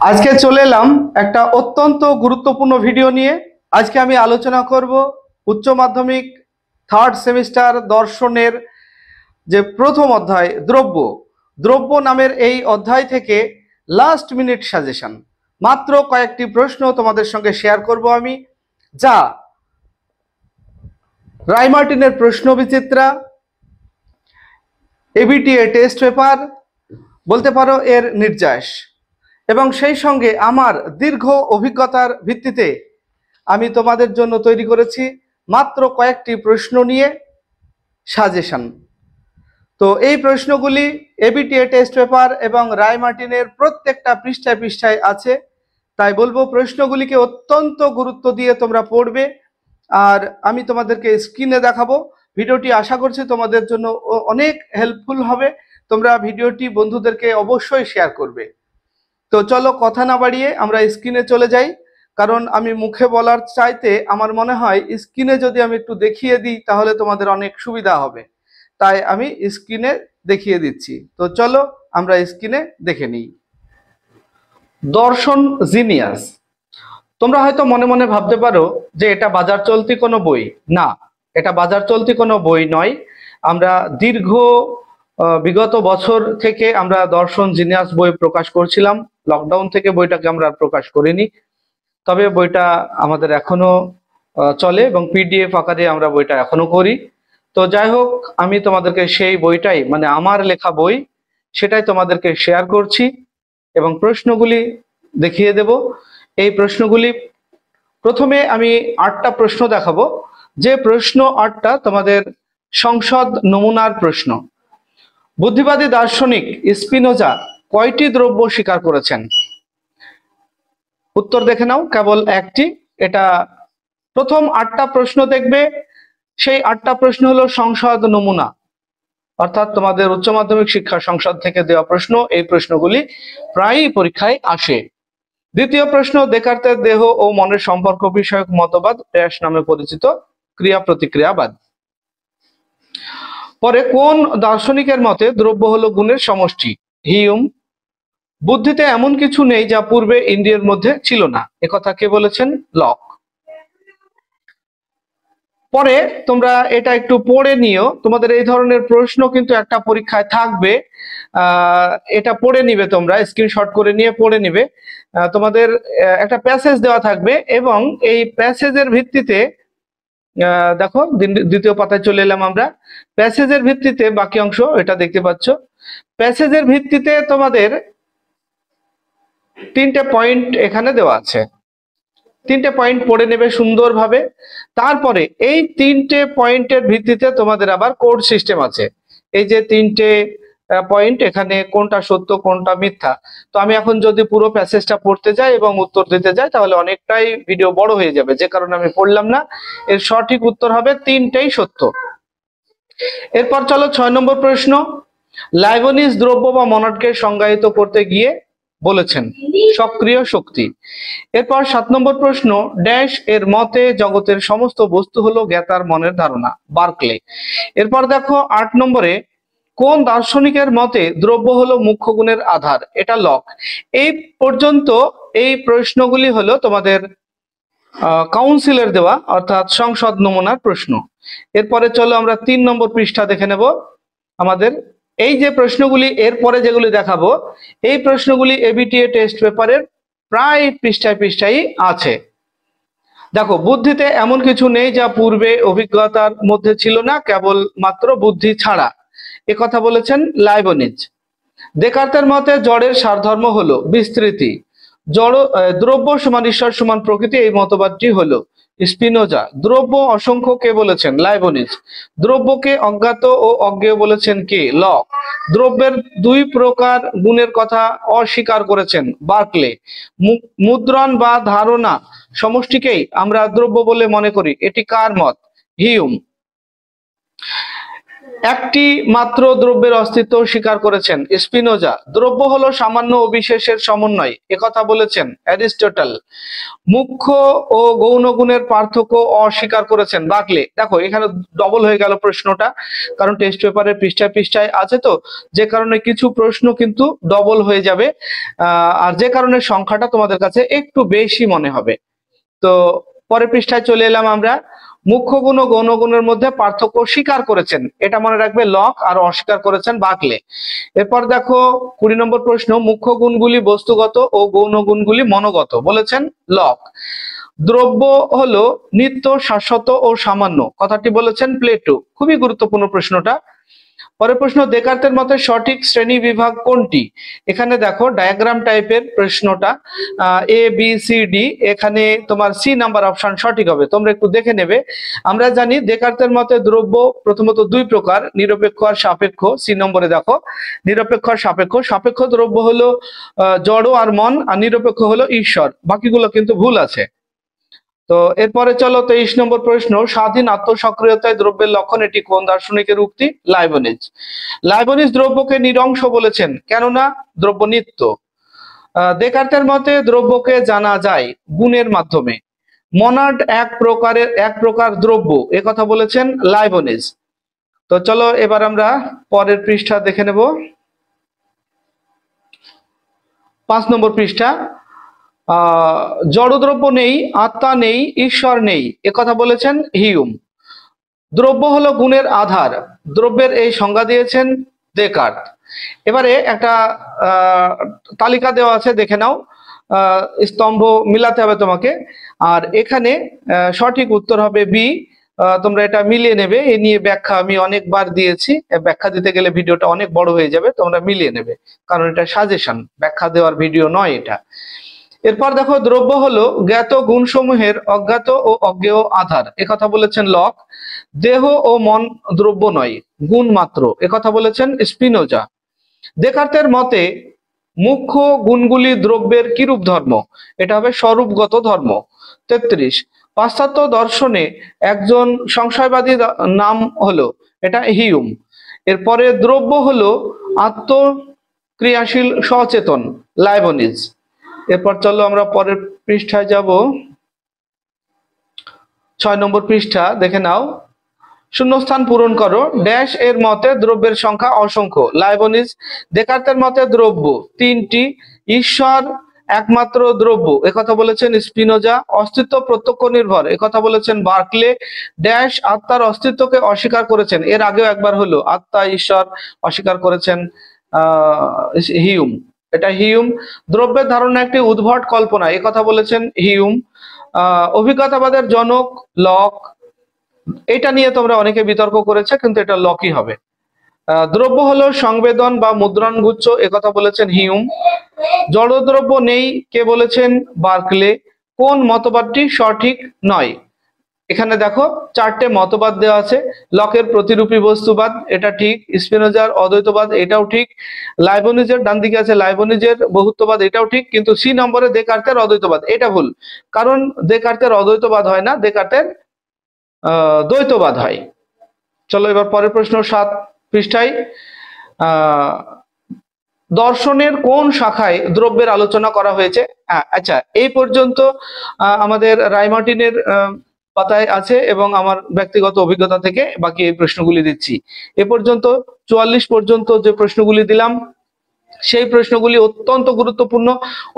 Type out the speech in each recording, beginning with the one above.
আজকে চলে এলাম একটা অত্যন্ত গুরুত্বপূর্ণ ভিডিও নিয়ে। আজকে আমি আলোচনা করব উচ্চ মাধ্যমিক থার্ড সেমিস্টার দর্শনের যে প্রথম অধ্যায় দ্রব্য দ্রব্য নামের এই অধ্যায় থেকে লাস্ট মিনিট সাজেশন, মাত্র কয়েকটি প্রশ্ন তোমাদের সঙ্গে শেয়ার করব আমি, যা রায়মার্টিনের প্রশ্ন বিচিত্রা, এবিটিএ টেস্ট পেপার বলতে পারো এর নির্যাস, এবং সেই সঙ্গে আমার দীর্ঘ অভিজ্ঞতার ভিত্তিতে আমি তোমাদের জন্য তৈরি করেছি মাত্র কয়েকটি প্রশ্ন নিয়ে সাজেশন। তো এই প্রশ্নগুলি এবিটিএ টেস্ট পেপার এবং রায়মার্টিনের প্রত্যেকটা পৃষ্ঠায় পৃষ্ঠায় আছে, তাই বলবো প্রশ্নগুলিকে অত্যন্ত গুরুত্ব দিয়ে তোমরা পড়বে। আর আমি তোমাদেরকে স্ক্রিনে দেখাবো ভিডিওটি, আশা করছি তোমাদের জন্য অনেক হেল্পফুল হবে। তোমরা ভিডিওটি বন্ধুদেরকে অবশ্যই শেয়ার করবে। তো চলো কথা না বাড়িয়ে আমরা স্ক্রিনে চলে যাই, কারণ আমি মুখে বলার চাইতে আমার মনে হয় স্ক্রিনে যদি আমি একটু দেখিয়ে দিই তাহলে তোমাদের অনেক সুবিধা হবে, তাই আমি স্ক্রিনে দেখিয়ে দিচ্ছি। তো চলো আমরা স্ক্রিনে দেখে নিই। দর্শন জিনিয়াস। তোমরা হয়তো মনে মনে ভাবতে পারো যে এটা বাজার চলতি কোনো বই। না, এটা বাজার চলতি কোনো বই নয়। আমরা দীর্ঘ বিগত বছর থেকে আমরা দর্শন জিনিয়াস বই প্রকাশ করছিলাম। লকডাউন থেকে বইটাকে আমরা প্রকাশ করিনি, তবে বইটা আমাদের এখনো চলে এবং পিডিএফ আকারে আমরা বইটা এখনো করি। তো যাই হোক, আমি তোমাদেরকে সেই বইটাই, মানে আমার লেখা বই, সেটাই তোমাদেরকে শেয়ার করছি এবং প্রশ্নগুলি দেখিয়ে দেব। এই প্রশ্নগুলি প্রথমে আমি 8টা প্রশ্ন দেখাবো, যে প্রশ্ন 8টা তোমাদের সংসদ নমুনার প্রশ্ন। বুদ্ধিবাদী দার্শনিক স্পিনোজা কয়টি দ্রব্য স্বীকার করেছেন? উত্তর দেখে নাও, কেবল একটি। এটা প্রথম 8টা প্রশ্ন দেখবে, সেই 8টা প্রশ্ন হলো সংসদ নমুনা, অর্থাৎ তোমাদের উচ্চ মাধ্যমিক শিক্ষা সংসদ থেকে দেওয়া প্রশ্ন। এই প্রশ্নগুলি প্রায়ই পরীক্ষায় আসে। দ্বিতীয় প্রশ্ন, দেকার্তের দেহ ও মনের সম্পর্ক বিষয়ক মতবাদ ড্যাশ নামে পরিচিত ক্রিয়া প্রতিক্রিয়াবাদ। পরে কোন দার্শনিকের মতে দ্রব্য হলো গুণের সমষ্টি? হিউম। বুদ্ধিতে এমন কিছু নেই যা পূর্বে ইন্দ্রিয়ের মধ্যে ছিল না, একথা কে বলেছেন? লক। পরে তোমরা এটা একটু পড়ে নিও, তোমাদের এই ধরনের প্রশ্ন কিন্তু একটা পরীক্ষায় থাকবে। এটা পড়ে নিবে, তোমরা স্ক্রিনশট করে নিয়ে পড়ে নিবে। তোমাদের একটা প্যাসেজ দেওয়া থাকবে এবং এই প্যাসেজের ভিত্তিতে দেখো, দ্বিতীয় পাতায় চলে এলাম আমরা। প্যাসেজের ভিত্তিতে বাকি অংশ এটা দেখতে পাচ্ছ। প্যাসেজের ভিত্তিতে তোমাদের 3টে পয়েন্ট এখানে দেওয়া আছে, 3টে পয়েন্ট পড়ে নেবে সুন্দরভাবে। তারপরে এই 3টে পয়েন্টের ভিত্তিতে তোমাদের আবার কোড সিস্টেম আছে। এই যে 3টে পয়েন্ট, এখানে কোনটা সত্য কোনটা মিথ্যা। তো আমি এখন যদি পুরো প্যাসেজটা পড়তে যাই এবং উত্তর দিতে যাই তাহলে অনেকটাই ভিডিও বড় হয়ে যাবে, যে কারণে আমি পড়লাম না। এর সঠিক উত্তর হবে 3টেই সত্য। এরপর চলো 6 নম্বর প্রশ্ন। লাইবনিজ দ্রব্য বা মনদকে সংজ্ঞায়িত করতে গিয়ে বলেছেন সক্রিয় শক্তি। এরপর 7 নম্বর প্রশ্ন, ড্যাশ এর মতে জগতের সমস্ত বস্তু হলো জ্ঞাতার মনের ধারণা, বার্কলে। এরপর দেখো 8 নম্বরে, কোন দার্শনিকের মতে দ্রব্য হলো মুখ্য গুণের আধার? এটা লক। এই পর্যন্ত এই প্রশ্নগুলি হলো তোমাদের কাউন্সিলের দেওয়া, অর্থাৎ সংসদ নমুনার প্রশ্ন। এরপরে চলো আমরা 3 নম্বর পৃষ্ঠা দেখে নেব। আমাদের এই যে প্রশ্নগুলি এরপরে যেগুলি দেখাবো, এই প্রশ্নগুলি এবিটিএ টেস্ট পেপারের প্রায় পৃষ্ঠায় পৃষ্ঠায় আছে। দেখো, বুদ্ধিতে এমন কিছু নেই যা পূর্বে অভিজ্ঞতার মধ্যে ছিল না, কেবল মাত্র বুদ্ধি ছাড়া, একথা বলেছেন লাইবনিজ। দেকার্তের মতে জড়ের সারধর্ম হলো বিস্তৃতি, জড় দ্রব্য সমান ঈশ্বর সমান প্রকৃতি, এই মতবাদটি হলো স্পিনোজা। দ্রব্য অসংখ্য কে বলেছেন? লাইবনিজ। দ্রব্যকে অজ্ঞাত ও অজ্ঞেয় বলেছেন কে? লক। দ্রব্যের 2 প্রকার গুণের কথা অস্বীকার করেছেন বার্কলে। মুদ্রণ বা ধারণা সমষ্টিকেই আমরা দ্রব্য বলে মনে করি, এটি কার মত? হিউম। একটি মাত্র দ্রব্যের অস্তিত্ব স্বীকার করেছেন স্পিনোজা। দ্রব্য হলো সামান্য ও বিশেষের সমন্বয়, একথা বলেছেন অ্যারিস্টটল। মুখ্য ও গৌণ গুণের পার্থক্য অস্বীকার করেছেন বার্কলে। দেখো এখানে ডবল হয়ে গেল প্রশ্নটা, কারণ টেস্ট পেপারের পৃষ্ঠায় পৃষ্ঠায় আছে তো, যে কারণে কিছু প্রশ্ন কিন্তু ডবল হয়ে যাবে, আর যে কারণে সংখ্যাটা তোমাদের কাছে একটু বেশি মনে হবে। তো পরের পৃষ্ঠায় চলে এলাম আমরা। মুখ্য গুণ ও গৌণ গুণের মধ্যে পার্থক্য স্বীকার করেছেন, এটা মনে রাখবে লক, আর অস্বীকার করেছেন বার্কলে। এরপর দেখো 20 নম্বর প্রশ্ন, মুখ্য গুণগুলি বস্তুগত ও গৌণ গুণগুলি মনোগত, বলেছেন লক। দ্রব্য হলো নিত্য, শাশ্বত ও সামান্য, কথাটি বলেছেন প্লেটো। খুবই গুরুত্বপূর্ণ প্রশ্নটা। পরের প্রশ্ন, দেকার্তের মতে সঠিক শ্রেণী বিভাগ কোনটি? এখানে দেখো ডায়াগ্রাম টাইপের প্রশ্নটা, এ বি সি ডি, এখানে তোমার সি নাম্বার অপশন সঠিক হবে, তোমরা একটু দেখে নেবে। আমরা জানি দেকার্তের মতে দ্রব্য প্রথমত দুই প্রকার, নিরপেক্ষ আর সাপেক্ষ। সি নম্বরে দেখো নিরপেক্ষ আর সাপেক্ষ। সাপেক্ষ দ্রব্য হলো জড় আর মন, আর নিরপেক্ষ হলো ঈশ্বর। বাকিগুলো কিন্তু ভুল আছে। তো এরপরে চলো 23 নম্বর প্রশ্ন, স্বাধীন আত্মসক্রিয়তায় দ্রব্যের লক্ষণ, এটি কোন দার্শনিকের উক্তি? লাইবনিজ। লাইবনিজ দ্রব্যকে নিরংশ বলেছেন, কেননা দ্রব্য নিত্য। দেকার্তের মতে দ্রব্যকে জানা যায় গুণের মাধ্যমে। মনাড এক প্রকার দ্রব্য, একথা বলেছেন লাইবনিজ। তো চলো এবার আমরা পরের পৃষ্ঠা দেখে নেব। 5 নম্বর পৃষ্ঠা, জড়দ্রব্য নেই, আত্মা নেই, ঈশ্বর নেই, একথা বলেছেন হিউম। দ্রব্য হলো গুণের আধার, দ্রব্যের এই সংজ্ঞা দিয়েছেন দেকার্ত। এবারে একটা তালিকা দেওয়া আছে, দেখে নাও, স্তম্ভ মিলাতে হবে তোমাকে, আর এখানে সঠিক উত্তর হবে বি। তোমরা এটা মিলিয়ে নেবে, এ নিয়ে ব্যাখ্যা আমি অনেকবার দিয়েছি, ব্যাখ্যা দিতে গেলে ভিডিওটা অনেক বড় হয়ে যাবে, তোমরা মিলিয়ে নেবে, কারণ এটা সাজেশন, ব্যাখ্যা দেওয়ার ভিডিও নয় এটা। এরপর দেখো, দ্রব্য হলো জ্ঞাত গুণসমূহের অজ্ঞাত ও অজ্ঞেয় আধার, একথা বলেছেন লক। দেহ ও মন দ্রব্য নয়, গুণ মাত্র, একথা বলেছেন স্পিনোজা। দেকার্তের মতে মুখ্য গুণগুলি দ্রব্যের কিরূপ ধর্ম? এটা হবে স্বরূপগত ধর্ম। 33, পাশ্চাত্য দর্শনে একজন সংশয়বাদী নাম হলো, এটা হিউম। এরপরে দ্রব্য হলো আত্মক্রিয়াশীল সচেতন, লাইবনিজ। এরপর চলো আমরা পরের পৃষ্ঠায় যাব। 6 নম্বর পৃষ্ঠা দেখে নাও। শূন্যস্থান পূরণ করো। ড্যাশ এর মতে দ্রব্যের সংখ্যা অসংখ্য, লাইবনিজ। দেকার্তের মতে দ্রব্য তিনটি, ঈশ্বর একমাত্র দ্রব্য, একথা বলেছেন স্পিনোজা। অস্তিত্ব প্রত্যক্ষ নির্ভর, একথা বলেছেন বার্কলে। ড্যাশ আত্মার অস্তিত্বকে অস্বীকার করেছেন, এর আগেও একবার হলো, আত্মা ঈশ্বর অস্বীকার করেছেন হিউম, এটা হিউম। দ্রব্যের ধারণা একটি উদ্ভট কল্পনা, একথা বলেছেন হিউম। অভিজ্ঞতাবাদের জনক লক, এটা নিয়ে তোমরা অনেকে বিতর্ক করেছে, কিন্তু এটা লকই হবে। দ্রব্য হলো সংবেদন বা মুদ্রণগুচ্ছ, একথা বলেছেন হিউম। জড়দ্রব্য নেই, কে বলেছেন? বার্কলে। কোন মতবাদটি সঠিক নয়? এখানে দেখো 4টে মতবাদ দেওয়া আছে। লকের প্রতিরূপী বস্তুবাদ, এটা ঠিক। স্পিনোজার অদ্বৈতবাদ, এটাও ঠিক। লাইবনিজের ডান দিকে আছে লাইবনিজের বহুত্ববাদ, এটাও ঠিক। কিন্তু সি নম্বরে দেকার্তের অদ্বৈতবাদ, এটা ভুল, কারণ দেকার্তের অদ্বৈতবাদ হয় না, দেকার্তের দ্বৈতবাদ হয়। চলো এবার পরের প্রশ্ন 7 পৃষ্ঠায়, দর্শনের কোন শাখায় দ্রব্যের আলোচনা করা হয়েছে? আচ্ছা, এই পর্যন্ত আমাদের রায়মার্টিনের পাতায় আছে, এবং আমার ব্যক্তিগত অভিজ্ঞতা থেকে বাকি এই প্রশ্নগুলি দিচ্ছি। এ পর্যন্ত 44 পর্যন্ত যে প্রশ্নগুলি দিলাম, সেই প্রশ্নগুলি অত্যন্ত গুরুত্বপূর্ণ।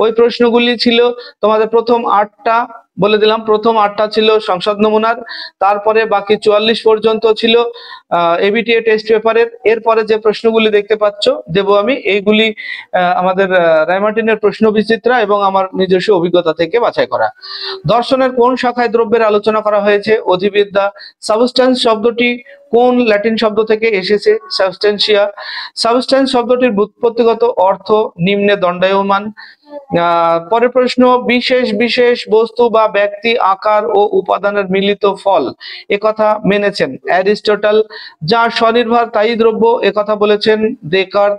ওই প্রশ্নগুলি ছিল তোমাদের প্রথম 8টা, বলে দিলাম, প্রথম 8টা ছিল সংসদ নমুনার, তারপরে বাকি 44 পর্যন্ত ছিল এবিটিএ টেস্ট পেপারের। এরপরে যে প্রশ্নগুলি দেখতে পাচ্ছ দেব আমি, এইগুলি আমাদের রায়মার্টিনের প্রশ্ন বিচিত্রা এবং আমার নিজস্ব অভিজ্ঞতা থেকে বাছাই করা। দর্শনের কোন শাখায় দ্রব্যের আলোচনা করা হয়েছে? অধিবিদ্যা। সাবস্টেন্স শব্দটি কোন ল্যাটিন শব্দ থেকে এসেছে? সাবস্টেন্সিয়া। সাবস্টেন্স শব্দটির ব্যুৎপত্তিগত অর্থ নিম্নে দণ্ডায়মান। পরের প্রশ্ন, বিশেষ বিশেষ বস্তু বা ব্যক্তি, আকার ও উপাদানের মিলিত ফল, একথা মেনেছেন অ্যারিস্টটল। যা স্বনির্ভর তাই দ্রব্য, একথা বলেছেন দেকার্ত।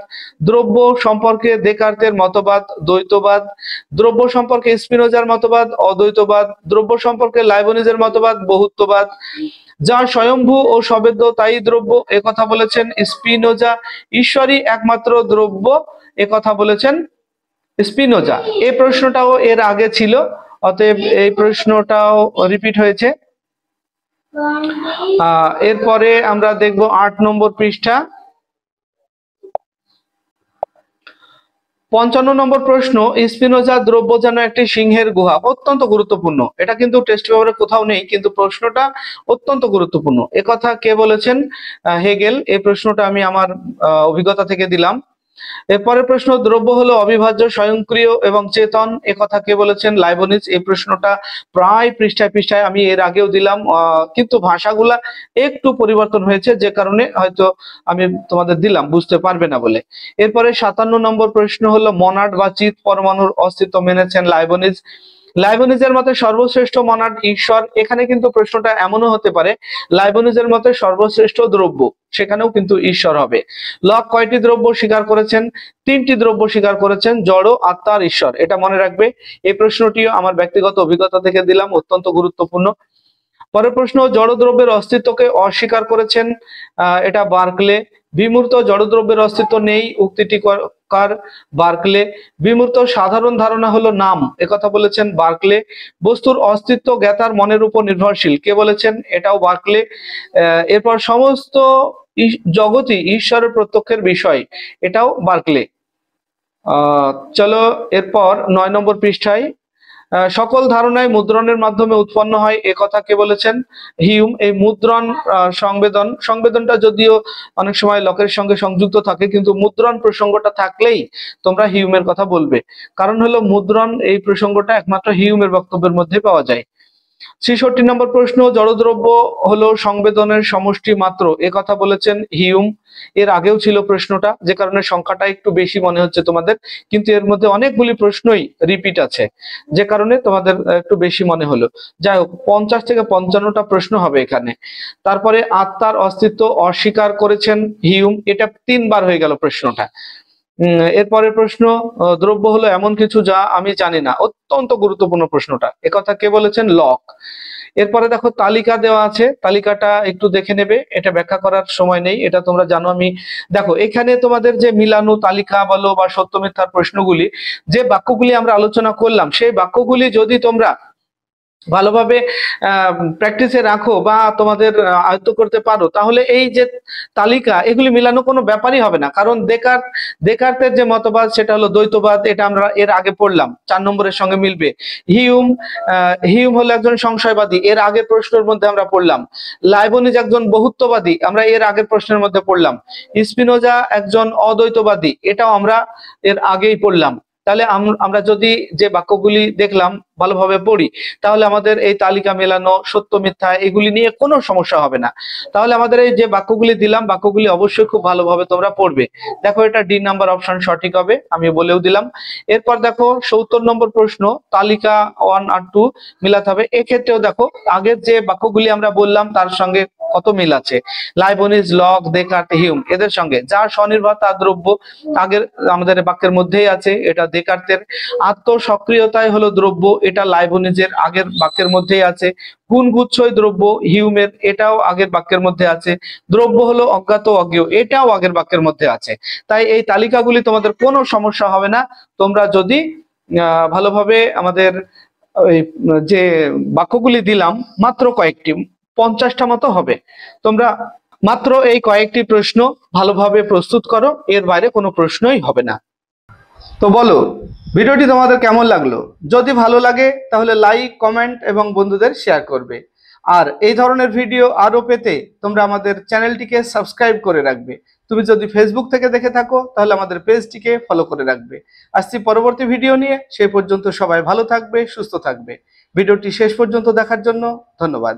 দ্রব্য সম্পর্কে দেকার্তের মতবাদ দ্বৈতবাদ। দ্রব্য সম্পর্কে স্পিনোজার মতবাদ অদ্বৈতবাদ। দ্রব্য সম্পর্কে লাইবনিজের মতবাদ বহুত্ববাদ। যা স্বয়ম্ভু ও সবেদ্য তাই দ্রব্য, একথা বলেছেন স্পিনোজা। ঈশ্বরই একমাত্র দ্রব্য, একথা বলেছেন স্পিনোজা। এই প্রশ্নটাও এর আগে ছিল, অতএব এই প্রশ্নটাও রিপিট হয়েছে। এরপরে আমরা দেখব 8 নম্বর পৃষ্ঠা। 55 নম্বর প্রশ্ন, স্পিনোজা দ্রব্য যেন একটি সিংহের গুহা। অত্যন্ত গুরুত্বপূর্ণ, এটা কিন্তু টেস্ট পেপারে কোথাও নেই, কিন্তু প্রশ্নটা অত্যন্ত গুরুত্বপূর্ণ। একথা কে বলেছেন? হেগেল। এই প্রশ্নটা আমি আমার অভিজ্ঞতা থেকে দিলাম। এরপরের প্রশ্ন, দ্রব্য হলো অবিভাজ্য, স্বয়ংক্রিয় এবং চেতন, একথা কে বলেছেন? লাইবনিজ। এই প্রশ্নটা প্রায় পৃষ্ঠায় পৃষ্ঠায় আমি এর আগেও দিলাম, কিন্তু ভাষাগুলা একটু পরিবর্তন হয়েছে, যে কারণে হয়তো আমি তোমাদের দিলাম, বুঝতে পারবে না বলে। এরপরে 57 নম্বর প্রশ্ন হলো, মনাড বা চিৎ পরমাণুর অস্তিত্ব মেনেছেন লাইবনিজ। লাইবনিজের মতে সর্বশ্রেষ্ঠ মনাড ঈশ্বর। এখানে কিন্তু প্রশ্নটা এমনও হতে পারে, লাইবনিজের মতে সর্বশ্রেষ্ঠ দ্রব্য, সেখানেও কিন্তু ঈশ্বর হবে। লক কয়টি দ্রব্য স্বীকার করেছেন? 3টি দ্রব্য স্বীকার করেছেন, জড়, আত্মা আর ঈশ্বর। এটা মনে রাখবে। এই প্রশ্নটিও আমার ব্যক্তিগত অভিজ্ঞতা থেকে দিলাম, অত্যন্ত গুরুত্বপূর্ণ। পরের প্রশ্ন, জড়দ্রব্যের অস্তিত্বকে অস্বীকার করেছেন এটা বার্কলে। বিমূর্ত জড়দ্রব্যের অস্তিত্ব নেই, উক্তিটি কার? বার্কলে। বিমূর্ত সাধারণ ধারণা হলো নাম, একথা বলেছেন বার্কলে। বস্তুর অস্তিত্ব জ্ঞাতার মনের উপর নির্ভরশীল, কে বলেছেন? এটাও বার্কলে। এরপর সমস্ত জগৎই ঈশ্বরের প্রত্যক্ষের বিষয়, এটাও বার্কলে। চলো এরপর 9 নম্বর পৃষ্ঠায়, সকল ধারণায় মুদ্রণের মাধ্যমে উৎপন্ন হয়, একথা কে বলেছেন? হিউম। এই মুদ্রণ সংবেদনটা যদিও অনেক সময় লকের সঙ্গে সংযুক্ত থাকে, কিন্তু মুদ্রণ প্রসঙ্গটা থাকলেই তোমরা হিউমের কথা বলবে, কারণ হলো মুদ্রণ এই প্রসঙ্গটা একমাত্র হিউমের বক্তব্যের মধ্যে পাওয়া যায়। 66 নম্বর প্রশ্ন, জড়দ্রব্য হলো সংবেদনের সমষ্টি মাত্র, একথা বলেছেন হিউম। এর আগেও ছিল প্রশ্নটা, যে কারণে সংখ্যাটা একটু বেশি মনে হচ্ছে তোমাদের, কিন্তু এর মধ্যে অনেকগুলি প্রশ্নই রিপিট আছে, যে কারণে তোমাদের একটু বেশি মনে হলো। যাই হোক, 50 থেকে 55টা প্রশ্ন হবে এখানে। তারপরে আত্মার অস্তিত্ব অস্বীকার করেছেন হিউম, এটা 3বার হয়ে গেল প্রশ্নটা। এরপরের প্রশ্ন, দ্রব্য হলো এমন কিছু যা আমি জানি না। অত্যন্ত গুরুত্বপূর্ণ প্রশ্নটা, একথা কে বলেছেন? লক। এরপরে দেখো তালিকা দেওয়া আছে, তালিকাটা একটু দেখে নেবে, এটা ব্যাখ্যা করার সময় নেই, এটা তোমরা জানো। আমি দেখো এখানে তোমাদের যে মিলানো তালিকা বলো বা সত্য মিথ্যার প্রশ্নগুলি, যে বাক্যগুলি আমরা আলোচনা করলাম, সেই বাক্যগুলি যদি তোমরা ভালোভাবে প্র্যাকটিসে রাখো বা তোমাদের আয়ত্ত করতে পারো, তাহলে এই যে তালিকা, এগুলি মিলানো কোনো ব্যাপারই হবে না। কারণ দেকার্তের যে মতবাদ সেটা হলো দ্বৈতবাদ, এটা আমরা এর আগে পড়লাম, 4 নম্বরের সঙ্গে মিলবে। হিউম হলো একজন সংশয়বাদী, এর আগের প্রশ্নের মধ্যে আমরা পড়লাম। লাইবনিজ একজন বহুত্ববাদী, আমরা এর আগের প্রশ্নের মধ্যে পড়লাম। স্পিনোজা একজন অদ্বৈতবাদী, এটাও আমরা এর আগেই পড়লাম। তাহলে আমরা যদি যে বাক্যগুলি দেখলাম ভালোভাবে পড়ি, তাহলে আমাদের এই তালিকা মেলানো, সত্য মিথ্যা, এগুলি নিয়ে কোনো সমস্যা হবে না। তাহলে আমাদের এই যে বাক্যগুলি দিলাম, বাক্যগুলি অবশ্যই খুব ভালোভাবে তোমরা পড়বে। দেখো এটা ডি নাম্বার অপশন সঠিক হবে, আমি বলেও দিলাম। এরপর দেখো 70 নম্বর প্রশ্ন, তালিকা 1 আর 2 মিলাতে হবে। এক্ষেত্রেও দেখো আগের যে বাক্যগুলি আমরা বললাম তার সঙ্গে কত মিল আছে। লাইবনিজ, লক, দেকার্ত, হিউম, এদের সঙ্গে। যা স্বনির্ভর তার দ্রব্য, আগের আমাদের বাক্যের মধ্যেই আছে, এটা দেকার্তের। আত্মসক্রিয়তায় হলো দ্রব্য, এটা লাইবনিজের আগের বাক্যের মধ্যেই আছে। গুণগুচ্ছই দ্রব্য, হিউমের, এটাও আগের বাক্যের মধ্যে আছে। দ্রব্য হলো অজ্ঞাত অজ্ঞেয়, এটাও আগের বাক্যের মধ্যে আছে। তাই এই তালিকাগুলি তোমাদের কোনো সমস্যা হবে না, তোমরা যদি ভালোভাবে আমাদের ওই যে বাক্যগুলি দিলাম, মাত্র কয়েকটি, 50টা মতো হবে। তোমরা মাত্র এই কয়েকটি প্রশ্ন ভালোভাবে প্রস্তুত করো, এর বাইরে কোনো প্রশ্নই হবে না। তো বলো ভিডিওটি তোমাদের কেমন লাগলো? যদি ভালো লাগে তাহলে লাইক, কমেন্ট এবং বন্ধুদের শেয়ার করবে। আর এই ধরনের ভিডিও আরো পেতে তোমরা আমাদের চ্যানেলটিকে সাবস্ক্রাইব করে রাখবে। তুমি যদি ফেসবুক থেকে দেখে থাকো তাহলে আমাদের পেজটিকে ফলো করে রাখবে। আসছি পরবর্তী ভিডিও নিয়ে, সেই পর্যন্ত সবাই ভালো থাকবে, সুস্থ থাকবে। ভিডিওটি শেষ পর্যন্ত দেখার জন্য ধন্যবাদ।